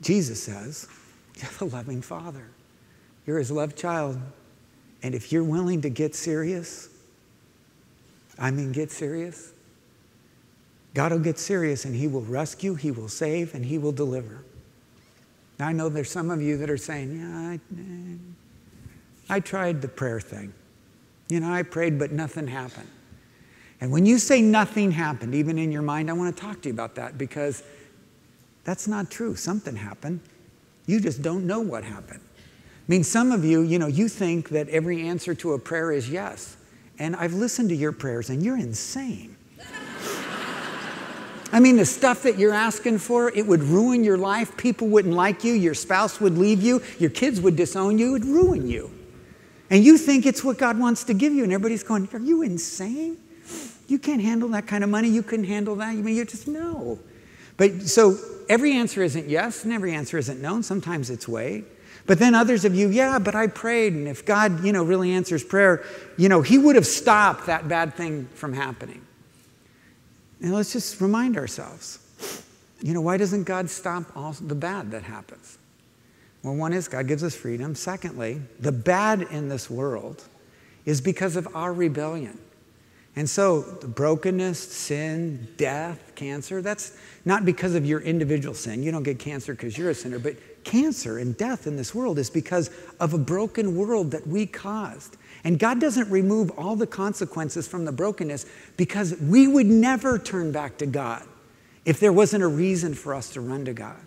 Jesus says, you have a loving Father. You're his loved child. And if you're willing to get serious, get serious, God will get serious and he will rescue, he will save, and he will deliver. Now, I know there's some of you that are saying, yeah, I tried the prayer thing. I prayed, but nothing happened. And when you say nothing happened, even in your mind, I want to talk to you about that, because that's not true. Something happened. You just don't know what happened. Some of you, you think that every answer to a prayer is yes. And I've listened to your prayers, and you're insane. The stuff that you're asking for, it would ruin your life. People wouldn't like you. Your spouse would leave you. Your kids would disown you. It would ruin you. And you think it's what God wants to give you. And everybody's going, are you insane? You can't handle that kind of money. You couldn't handle that. You just, no. But so every answer isn't yes, and every answer isn't no. Sometimes it's wait. But then others of you, yeah, but I prayed. And if God, really answers prayer, he would have stopped that bad thing from happening. And let's just remind ourselves, why doesn't God stop all the bad that happens? Well, one is God gives us freedom. Secondly, the bad in this world is because of our rebellion. And so the brokenness, sin, death, cancer, that's not because of your individual sin. You don't get cancer because you're a sinner, but cancer and death in this world is because of a broken world that we caused. And God doesn't remove all the consequences from the brokenness, because we would never turn back to God if there wasn't a reason for us to run to God.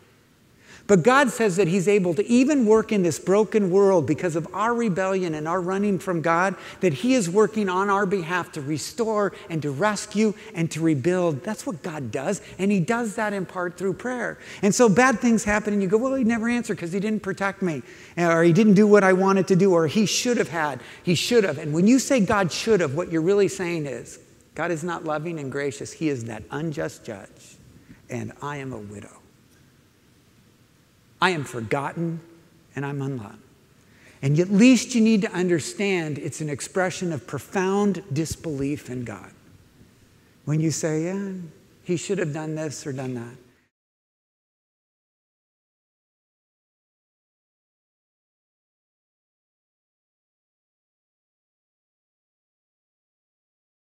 But God says that he's able to even work in this broken world because of our rebellion and our running from God, that he is working on our behalf to restore and to rescue and to rebuild. That's what God does, and he does that in part through prayer. And so bad things happen and you go, well, he never answered because he didn't protect me, or he didn't do what I wanted to do, or he should have had, he should have. And when you say God should have, what you're really saying is, God is not loving and gracious. He is that unjust judge, and I am a widow. I am forgotten and I'm unloved. And at least you need to understand it's an expression of profound disbelief in God. When you say, yeah, he should have done this or done that.